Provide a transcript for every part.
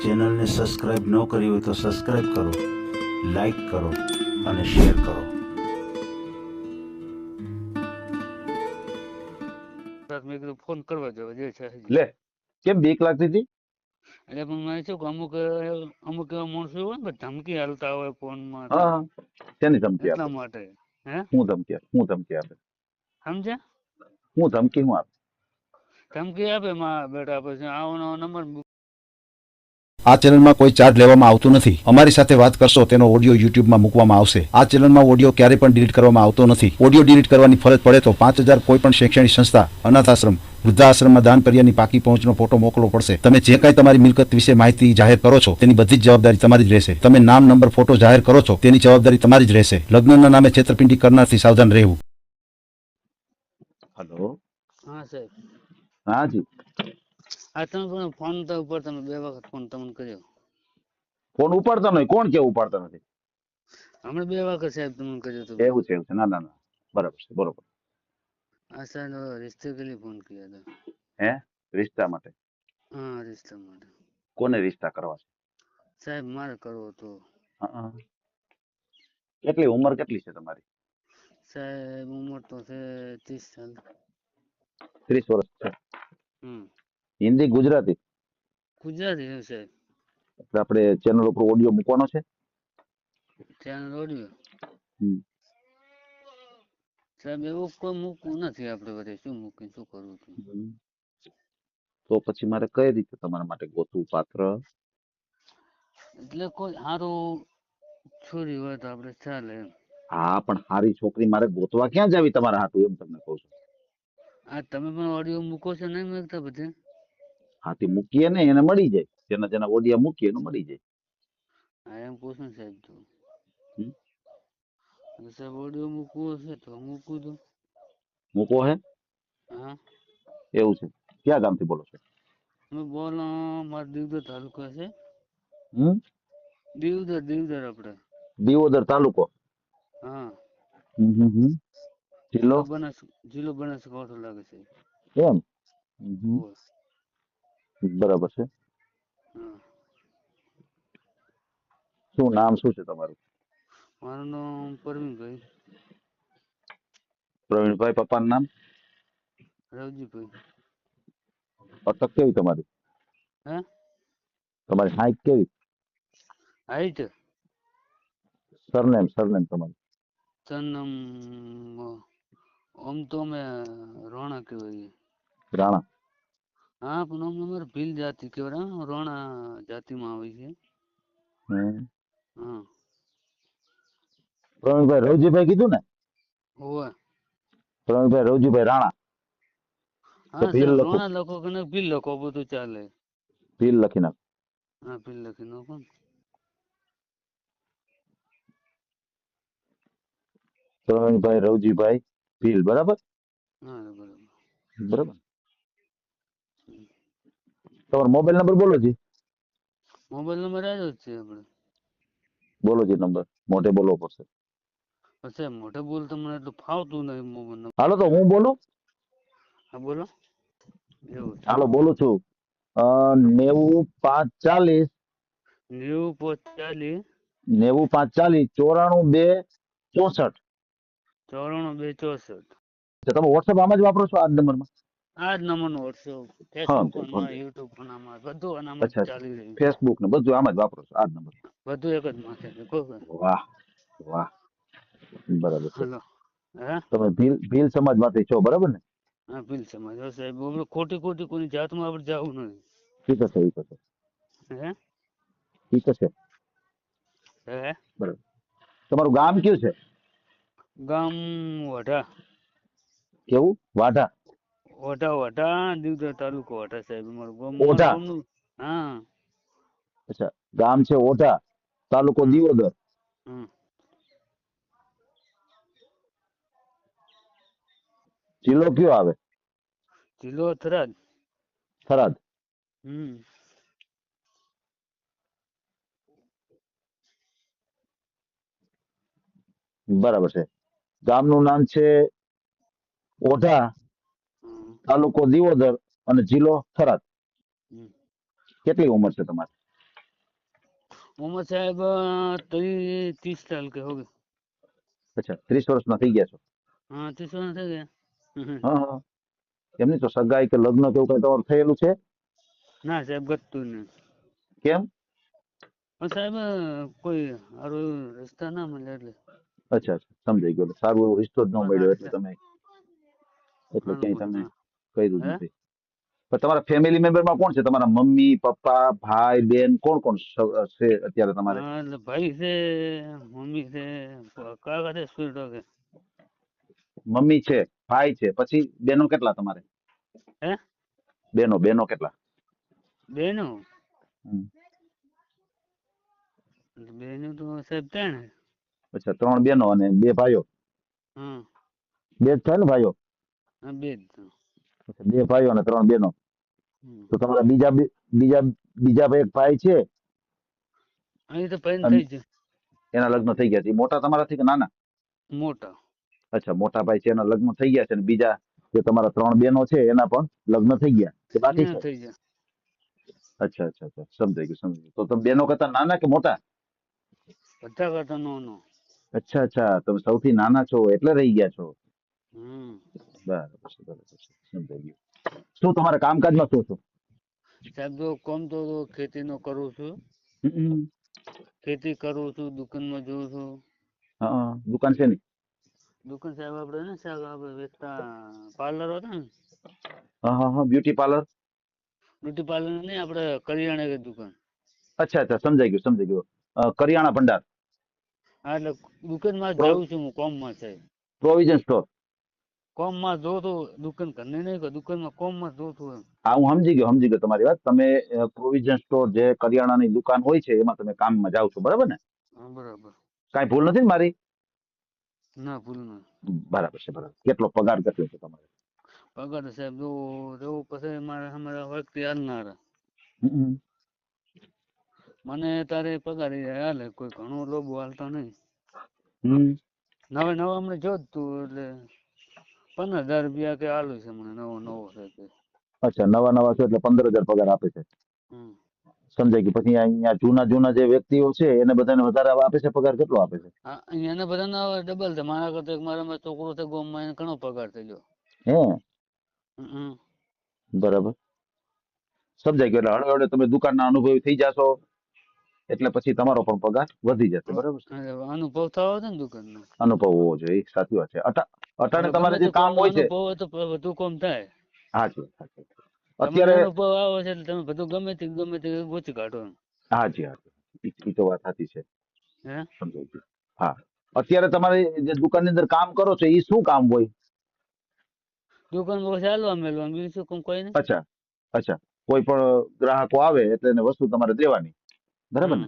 ચેનલને સબસ્ક્રાઇબ ન કરી હોય તો સબસ્ક્રાઇબ કરો, લાઈક કરો અને શેર કરો. મેં કીધું ફોન કરવા જવા જે છે લે કેમ બીક લાગતી હતી? એટલે પણ મને શું કે અમુક એવા માણસો હોય ને ધમકી હાલતા હોય ફોનમાં હા શેની ધમકી એટલા આપે? માટે હે હું ધમકી આપે? સમજ્યા? હું ધમકી હું આપે? ધમકી આપે માં બેટા પછી આવો નંબર આ ચેનલમાં કોઈ ચાર્જ લેવામાં આવતું નથી. અમારી સાથે વાત કરશો તેનો ઓડિયો યુટ્યુબમાં મૂકવામાં આવશે. આ ચેનલમાં ઓડિયો ક્યારેય પણ ડિલીટ કરવામાં આવતો નથી. ઓડિયો ડિલીટ કરવાની ફરજ પડે તો 5,000 કોઈ પણ શૈક્ષણિક સંસ્થા, અનાથ આશ્રમ, વૃદ્ધાશ્રમમાં દાન કર્યાની પાકી પહોંચનો ફોટો મોકલવો પડશે. તમે જે કાંઈ તમારી મિલકત વિશે માહિતી જાહેર કરો છો તેની બધી જ જવાબદારી તમારી જ રહેશે. તમે નામ, નંબર, ફોટો જાહેર કરો છો તેની જવાબદારી તમારી જ રહેશે. લગ્નના નામે છેતરપિંડી કરનારથી સાવધાન રહેવું. હેલો. હા સાહેબ. હા જી. આ તમે પણ ફોન તો ઉપર તમે 2 વખત ફોન તમને કર્યો. ફોન ઉપાડતા નહીં. કોણ કે ઉપાડતા નથી? હમણાં 2 વખત સાહેબ તમને કર્યો તો. એવું છે. ના ના ના બરાબર છે. બરોબર. આ સાહેબ રિશ્તે કે लिए ફોન किया था. હે રિશ્તા માટે? હા રિશ્તા માટે. કોને રિશ્તા કરવા છે સાહેબ? મારે કરવો તો. હા. કેટલી ઉંમર કેટલી છે તમારી? સાહેબ ઉંમર તો છે 30 સાલ. 30 વર્ષ છે. હમ. હિન્દી, ગુજરાતી? ગુજરાતી છે સાહેબ. એટલે આપણે ચેનલ ઉપર ઓડિયો મૂકવાનો છે? ચેનલ ઓડિયો સાહેબ એવું કોઈ મૂકવું નથી. આપણે બધે શું મૂકી શું કરવું છું? તો પછી મારે કઈ રીતે તમારા માટે ગોતવું પાત્ર? એટલે કોઈ સારું છોરી હોય તો આપણે ચાલે એમ. હા પણ સારી છોકરી મારે ગોતવા ક્યાં જાવી તમારા હાટુ? એમ તમને કહું છું. આ તમે પણ ઓડિયો મૂકો છો નહીં મૂકતા બધે? હાથી મૂકીએ ને એને મળી જાય. જેના ઓડિયા મૂકીએ એને મળી જાય. હા એમ પૂછું સાહેબ તો. હમ? સાહેબ ઓડિયો મૂકવો હશે તો મૂકું તો. મૂકો હે? હા. એવું છે. ક્યાં ગામથી બોલો છો? અમે બોલો મારા દીવદર તાલુકો છે. દીવદર આપણે. દિયોદર તાલુકો? હા. જિલ્લો? જિલ્લો બનાસકાંઠો લાગે છે. એમ? હોવે. બરાબર છે. હા. શું નામ શું છે તમારું? મારું નામ પરવીનભાઈ. પ્રવીણભાઈ. પપ્પાનું નામ? રવજીભાઈ. અટક કેવી તમારી? હે? તમારી હાઈટ કેવી? હાઈટ? સરનેમ તમારું? સરનામ આમ તો અમે રોણા કહેવાય. રાણા? હા પણ અમારે ભીલ જાતિ કહેવાય. રોણા જાતિમાં આવે છે. હા. પ્રવીણભાઈ રવજીભાઈ કીધું ને? હોવે. પ્રવીણભાઈ રવજીભાઈ રાણા? હા ભીલ સાહેબ લખું? રોણા લખો કે ભીલ લખો બધું ચાલે. ભીલ લખી નાખ. હા ભીલ લખી નાખો ને. પ્રવીણભાઈ રવજીભાઈ ભીલ. બરાબર? હા બરાબર. બરાબર. તમારો મોબાઈલ નંબર બોલો જી. મોબાઈલ નંબર આવ્યો જ છે આપણે. બોલો જી નંબર. મોઢે બોલવો પડશે. સાહેબ મોઢે બોલતો મને એટલું ફાવતું નહીં મોબાઈલ નંબર. હાલો તો હું બોલું? હા બોલો. એવું છે. હાલો બોલું છું. 90 5 40. 90 90 5 40 94 2 64. 94 2 64. તમે વોટ્સઅપ આમાં જ વાપરો છો આ જ નંબરમાં? આ જ નંબરનો વોટ્સઅપ, ફેસબુક આમાં, યુટ્યુબ આમાં, બધું આનામાં અચ્છા ચાલી રહ્યું છે. ફેસબુક ને બધું આમાં જ વાપરો છો આ જ નંબર? બધું એક જ માથે છે. વાહ વાહ. બરાબર છે. હલો. હે? તમે ભીલ સમાજ માંથી છો બરાબર ને? હા ભીલ સમાજ. સાહેબ ખોટી કોઈની જાતમાં આપણે જવું નથી. ઠીક છે. હે? ઠીક છે. હે? બરાબર. તમારું ગામ કયું છે? ગામ વઢા. કેવું? વાઢા? વઢા દીવદર તાલુકો વઢા સાહેબ. મારું ઓઢા? ગામનું. હા. અચ્છા. ગામ છે ઓઢા, તાલુકો હમ દિયોદર. હમ. જિલ્લો કયો આવે? જિલ્લો થરાદ. થરાદ? બરાબર છે. ગામનું નામ છે ઓઢા, તાલુકો દિયોદર અને જિલ્લો થરાદ. કેટલી ઉંમર છે તમારી? मोहम्मद साहब 30 साल के हो गए। અચ્છા 30 વર્ષના થઈ ગયા છો? हाँ 30 वर्ष हो गया। હા હા. એમની તો સગાઈ કે લગ્ન કેવું કઈ તમારું થયેલું છે? ના સાહેબ ગતું નહીં। કેમ? પણ સાહેબ કોઈ સારું રસ્તા ના મળે એટલે અચ્છા અચ્છા સમજાઈ ગયો. એટલે સારું એવો રિશ્તો જ ન મળ્યો એટલે તમે ક્યાંય તમે કર્યું જ હે નથી. પણ તમારા ફેમિલી મેમ્બરમાં કોણ છે? તમારા મમ્મી પપ્પા ભાઈ બેન કોણ કોણ છે અત્યારે તમારે? हाँ એટલે ભાઈ છે, મમ્મી છે, કાકા છે, સ્વીટો છે। મમ્મી છે, ભાઈ છે, પછી બેનો કેટલા તમારે? હે બેનો બેનો કેટલા? બેનો હમ. બેનો તો સાહેબ 3 છે। અચ્છા 3 બેનો અને 2 ભાઈઓ? हाँ 2 જ થાય ને ભાઈઓ? हाँ 2 જ તો। અચ્છા, 2 ભાઈઓ અને 3 બેનો. હમ। તો તમારા બીજા બીજા એક ભાઈ છે અહીં તો પૈન અને થઈ છે એના લગ્ન થઈ ગયા છે. એ મોટા તમારાથી કે નાના? મોટા। અચ્છા મોટા ભાઈ છે એના લગ્ન થઈ ગયા છે અને બીજા જે તમારા 3 બેનો છે એના પણ લગ્ન થઈ ગયા કે બાકી ના છે? થઈ જાય। અચ્છા અચ્છા અચ્છા સમજાઈ ગયું સમજાઈ ગયું. તો તમે બેનો કરતા નાના કે મોટા? બધા કરતા નાનો। અચ્છા અચ્છા તમે સૌથી નાના છો એટલે રહી ગયા છો. હમ બરાબર છે બરાબર છે સમજાઈ ગયું. શું તમારા કામકાજમાં શું શું? સાહેબ જો કોમ તો ખેતીનો કરું છું। હમ. ખેતી કરું છું, દુકાનમાં જોઉં છું। હા દુકાન છે ની? દુકાન સાહેબ આપણે ને સાહેબ આપણે વેચતા પાર્લર હતા ને, હા હા હા બ્યુટી પાર્લર. બ્યુટી પાર્લર નહીં, આપણે કરિયાણા દુકાન। અચ્છા અચ્છા સમજાઈ ગયું સમજાઈ ગયું. કરિયાણા ભંડાર, હા એટલે દુકાનમાં જ જાઉં છું હું કોમમાં સાહેબ। Provision store. કોમમાં જોઉં છું, દુકાન ઘરની નહીં કે દુકાનમાં કોમમાં જોઉં છું એમ। હા હું સમજી ગયો તમારી વાત. તમે પ્રોવિઝન સ્ટોર જે કરિયાણાની દુકાન હોય છે એમાં તમે કામમાં જાઓ છો બરાબર ને? હા બરાબર। કાંઈ ભૂલ નથી ને મારી? ના ભૂલ નહીં। બરાબર છે બરાબર. કેટલો પગાર કેટલો છે તમારે? પગાર તો સાહેબ જો રહેવું પછી મારે અમારા વ્યક્તિ હાલનાર હમ. મને તારે પગાર હાલે, કોઈ ઘણો લોભો હાલતા નહીં। હમ. નવા અમને જોતું એટલે 15,000 રૂપિયા કે હાલું છે મને, નવો છે તે। અચ્છા નવા છો એટલે 15,000 પગાર આપે છે. હમ સમજાઈ ગયું. પછી અહીંયા જૂના જે વ્યક્તિઓ છે એને બધાને વધારે આપે છે પગાર? કેટલો આપે છે? હા અહીંયાના બધાના ડબલ છે મારા કરતા। એક મારામાં છોકરો છે ગોમમાં, એને ઘણો પગાર થઈ ગયો। હે હમ બરાબર સમજાઈ ગયું. એટલે હળવે તમે દુકાનના અનુભવી થઈ જાશો એટલે પછી તમારો પણ પગાર વધી જશે બરાબર છે. અનુભવ થયો છે ને દુકાનનો, અનુભવ હોવો જોઈએ સાચી વાત છે. અટાણે એટલે ગમે તમારે તે જે કામ કોમનો હોય છે. અનુભવ હોય તો વધુ કોમ થાય। હાજી હાજી. તમને અત્યારે અનુભવ આવે છે એટલે તમે બધું ગમે તે ગોતી કાઢો એમ। હાજી હાજી એ તો વાત સાચી છે. હે સમજાઈ ગયું. હા અત્યારે તમારે જે દુકાનની અંદર કામ કરો છો એ શું કામ હોય? દુકાનમાં પછી હાલવા મેળવાનું, બીજું શું કામ, કોઈ નહીં। અચ્છા અચ્છા કોઈ પણ ગ્રાહકો આવે એટલે એને વસ્તુ તમારે દેવાની બરાબર હમ ને?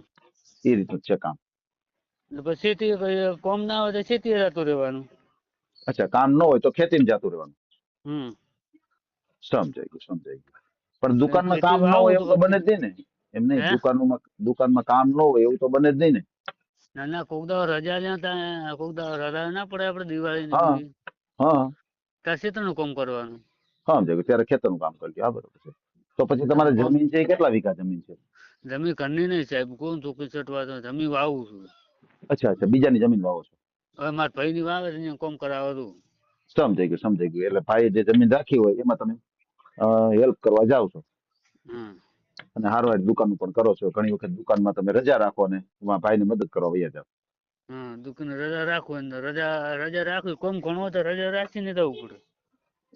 એ રીતનું જ છે કામ. એટલે પછી ખેતી કોમ ના આવે તો ખેતી જતું રહેવાનું। અચ્છા કામ ન હોય તો ખેતીમાં જતું રહેવાનું. હમ સમજાઈ ગયું. પણ એટલે દુકાનમાં ખેતી કામ ન વાવું હોય એવું તો બને જ નહીં ને? એમ નહીં, હે દુકાનમાં કામ ન હોય એવું તો બને જ નહીં ને? ના ના કોક દાડો રજા લેતા, કોક દાડો રજા ના પડે આપણે દિવાળી ને હા બીજી, હા ત્યાં ખેતરનું કામ કરવાનું। હા સમજાઈ ગયું. ત્યારે ખેતરનું કામ કરી લ્યો. હા બરોબર છે. તો પછી તમે તમારે કોમ જમીન છે એ કેટલા વીઘા જમીન છે? જમી ઘરની નહીં સાહેબ, કોણ ચોખ્ખી છટવા તો જમી વાવું છું। અચ્છા બીજાની જમીન વાવો છો? હવે મારા ભાઈ ની વાવે છે, અહીંયા કોમ કરાવવા દઉં। સમજાઈ ગયું. એટલે ભાઈએ જે જમીન રાખી હોય એમાં તમે હેલ્પ કરવા જાઓ છો હમ અને હારવાર દુકાનનું પણ કરો છો. ઘણી વખત દુકાનમાં તમે રજા રાખો ને એમાં ભાઈને મદદ કરવા વયા જાઓ. હા દુકાને રજા રાખવું ને રજા રાખવી, કોમ ઘણું હોય તો રજા રાખીને જવું પડે।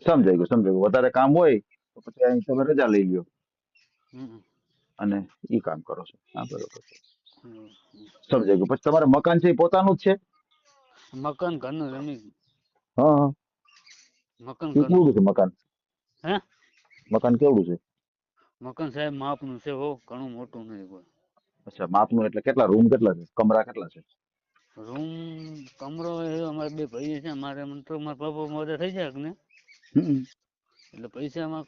સમજાઈ ગયું. વધારે કામ હોય તો પછી અહીં તમે રજા લઈ લ્યો હમ અને ઈ કામ કરો છો. હા બરોબર છે. હમ. સમજાઈ ગયું. પછી તમારે મકાન છે એ પોતાનું જ છે? મકાન ઘરનું જમીન, હા હા. મકાન એ ઘરનું। કેવડું છે મકાન? હે મકાન કેવડું છે? મકાન સાહેબ માપનું છે, હો ઘણું મોટું નહીં કોઈ। અચ્છા માપનું એટલે કેટલા રૂમ કેટલા છે? કમરા કેટલા છે? રૂમ કમરો અમારે 2 ભાઈ છે, મારે મને તો મારા પપ્પા મોડે થઈ જાય ને હમ. એટલે પૈસામાં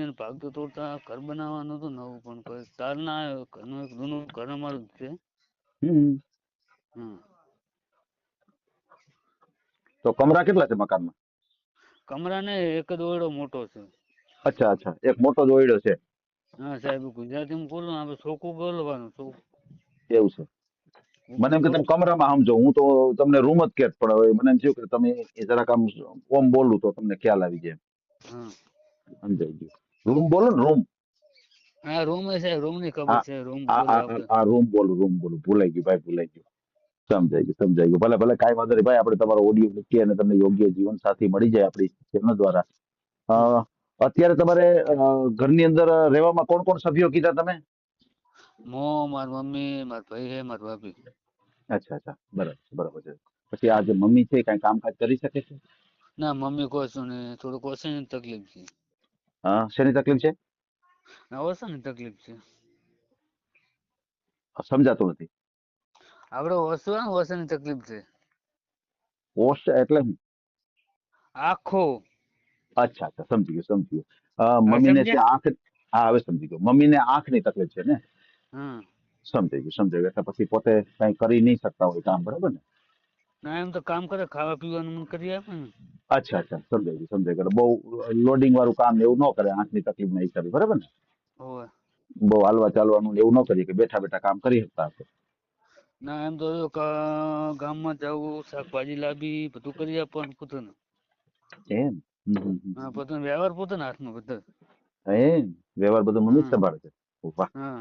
એને ભાગતું તોડતા ઘર બનાવવાનું હતું નવું, પણ કોઈ તાર ના આવ્યો। ઘરનું એક જૂનું ઘર અમારું જ છે। હમ. હમ તો કમરા કેટલા છે મકાનમાં? કમરા ને એક જ ઓરડો મોટો છે। અચ્છા એક મોટો જ ઓરડો છે. હા સાહેબ ગુજરાતીમાં બોલો, આપણે ચોખ્ખું બોલવાનું, એવું છે. મને એમ કે તમે કમરામાં સમજો, હું તો તમને રૂમ જ કહેત, પણ હવે મને એમ થયું કે તમે એ જરાક આમ ઓમ બોલું તો તમને ખ્યાલ આવી જાય. હા સમજાઈ ગયું. રૂમ બોલો ને, રૂમ. હા રૂમ છે, રૂમ ની ખબર આ છે, રૂમ આ બોલો આ આપણે. આ રૂમ બોલું, રૂમ બોલું. ભૂલાઈ ગયું ભાઈ, ભૂલાઈ ગયું. સમજાઈ ગયું, સમજાઈ ગયું. ભલે ભલે, કાંઈ વાંધો નહીં ભાઈ. આપણે તમારો ઓડિયો મૂકીએ અને તમને યોગ્ય જીવન સાથી મળી જાય આપણી ચેનલ દ્વારા. અ, અત્યારે તમારે ઘરની અંદર રહેવામાં કોણ કોણ સભ્યો કીધા તમે? મારી મમ્મી, મારા ભાઈ છે, મારી ભાભી. અચ્છા અચ્છા, બરાબર છે, બરાબર છે. પછી આ જે મમ્મી છે, કાંઈ કામકાજ કરી શકે છે? ના મમ્મી કોશું ને થોડુંક ઓછાની તકલીફ છે. હા, શેની તકલીફ છે? ના ઓછાની તકલીફ છે. સમજાતું નથી. આપણે ઓછાની તકલીફ છે. ઓશ એટલે હું? આખો. અચ્છા અચ્છા, સમજી ગયું, સમજી ગયું. હવે મમ્મીને છે સમજ્યા? આંખ. હા, હવે સમજી ગયો. મમ્મીને આંખની તકલીફ છે ને? હા સમજાઈ ગયું, સમજાઈ ગયું. એટલે પછી પોતે કઈ કરી નહીં શકતા હોય કામ, બરાબર ને? ના એમ તો કામ કરે, ખાવા પીવાનું મને કરી આપે ને. અચ્છા અચ્છા, સમજાઈ ગયું, સમજાઈ ગયું. બહુ લોડિંગ વાળું કામ ને એવું ન કરે, આંખની તકલીફ ના હિસાબે, બરાબર ને? હોવે. બહુ હાલવા ચાલવાનું ને એવું ન કરીએ કે બેઠા બેઠા કામ કરી શકતા હશે. ના એમ તો જો ગામમાં જવું, શાકભાજી લાવી, બધું કરી આપવાનું પોતાનું. એમ? હા પોતાનો વ્યવહાર પોતાના હાથમાં બધો. એમ વ્યવહાર બધો મમ્મી જ હા સંભાળે છે? વાહ, હા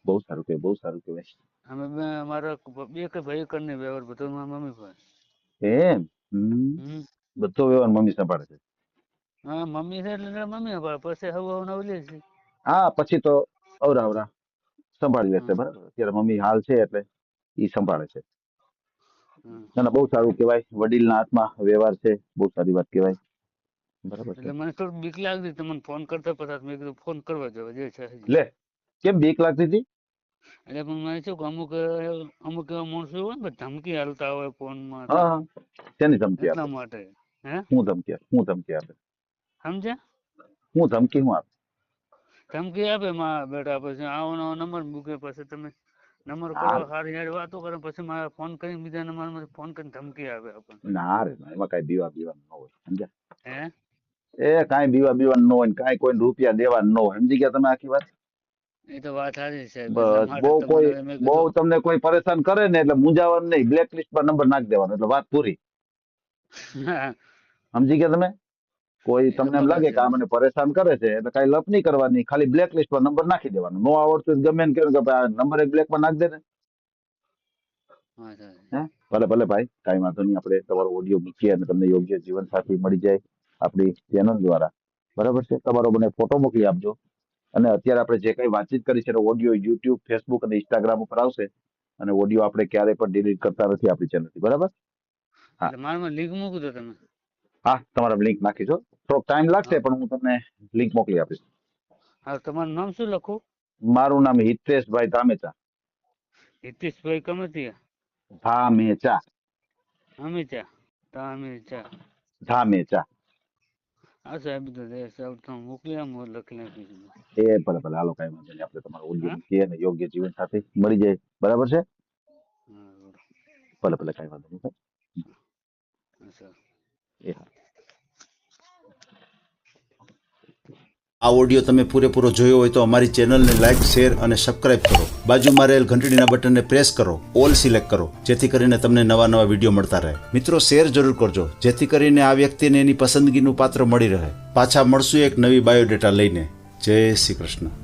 બહુ સારું કહેવાય, બહુ સારું કહેવાય. મારા બે કે ભાઈ કરીને વ્યવહાર બધો મારા મમ્મી પાસે. એમ? બધો વ્યવહાર મમ્મી સંભાળે છે? હા મમ્મી છે એટલે મમ્મી પછી હવે નવલી છે. હા, પછી તો અવરા અવરા સંભાળી લેશે, હમ બરાબર. અત્યારે મમ્મી હાલ છે એટલે ઈ સંભાળે છે. હમ. ના ના, બહુ સારું કહેવાય. વડીલના હાથમાં વ્યવહાર છે, બહુ સારી વાત કહેવાય. બરાબર છે. એટલે મને થોડું બીક લાગતી તમને ફોન કરતા પછી મેં કીધું ફોન કરવા જવા જે છે હજી. લે, કેમ બીક લાગતી હતી? એટલે પણ મને શું કે અમુક એવા માણસો હોય ને ધમકી હાલતા હોય ફોનમાં હા હા. શેની ધમકી એટલા આપે? માટે. હે હું ધમકી આપે? હું ધમકી આપે? સમજ્યા? હું ધમકી હું આપે? ધમકી આપે માં બેટા પછી આવો નવો નંબર મૂકે પછી તમે નંબર કરો ના સારી સારી વાતો કરે પછી મારે ફોન કરીને બીજા નંબરમાંથી ફોન કરીને ધમકી આપે આપણને. ના રે ના, એમાં કાંઈ બીવા બીવાનું ન હોય, સમજ્યા? હે એ કાંઈ બીવા બીવાનું ન હોય ને કાંઈ કોઈ રૂપિયા દેવાનું ન હોય, સમજી ગયા તમે આખી વાત? એ તો વાત સાચી છે એટલા બસ, માટે બહુ કોઈ તમને મેં બહુ કીધું. તમને કોઈ પરેશાન કરે ને એટલે મૂંઝાવાનું નહીં, બ્લેક લિસ્ટ પર નંબર નાખી દેવાનો એટલે વાત પૂરી. સમજી ગયા તમે? કોઈ એ તો તમને એમ ખબર લાગે છે કે આ મને પરેશાન કરે છે એટલે કાંઈ લપ નહીં કરવાની, ખાલી બ્લેક લિસ્ટ પર નંબર નાખી દેવાનો. નો આવડતું હોય તો ગમે એને કહેવાનું કે ભાઈ આ નંબર એક બ્લેક માં નાખી દે ને. વાત સાચી. હે, ભલે ભલે ભાઈ, કાંઈ વાંધો નહીં. આપણે તમારો ઓડિયો મૂકીએ અને તમને યોગ્ય જીવન સાથી મળી જાય આપણી ચેનલ દ્વારા, બરાબર છે. તમારો મને ફોટો મોકલી આપજો. અને અત્યારે આપણે જે કંઈ વાતચીત કરી છે એનો ઓડિયો યુટ્યુબ, ફેસબુક અને ઇન્સ્ટાગ્રામ ઉપર આવશે. અને ઓડિયો આપણે ક્યારેય પણ ડિલીટ કરતા નથી આપણી ચેનલથી, બરાબર? હા એટલે મારામાં લિંક મૂકી દો તમે. હા, તમારા લિંક નાખીશો. થોડોક ટાઈમ લાગશે હા પણ હું તમને લિંક મોકલી આપીશ. હા તમારું નામ શું લખું? મારું નામ હિતેશભાઈ ધામેચા. હિતેશભાઈ કમતિયા. ધામેચા. અમિચા અમિચા. ધામેચા. હા સાહેબ તો સાહેબ તમે મોકલી આમ લખી નાખીશું. એ ભલે ભલે, હાલો, કાંઈ વાંધો નહીં. આપણે તમારો ઓડિયો હા મૂકીએ અને યોગ્ય જીવન સાથી મળી જાય, બરાબર છે? હા ભલે ભલે, કાંઈ વાંધો નહીં ભાઈ. સર. એ હા. આ ઓડિયો તમે પૂરેપૂરો જોયો હોય તો અમારી ચેનલને લાઇક, શેર અને સબસ્ક્રાઇબ કરો. બાજુમાં રહેલ ઘંટડીના બટનને પ્રેસ કરો, ઓલ સિલેક્ટ કરો, જેથી કરીને તમને નવા નવા વિડીયો મળતા રહે. મિત્રો, શેર જરૂર કરજો, જેથી કરીને આ વ્યક્તિને એની પસંદગીનું પાત્ર મળી રહે. પાછા મળશું એક નવી બાયોડેટા લઈને. જય શ્રી કૃષ્ણ.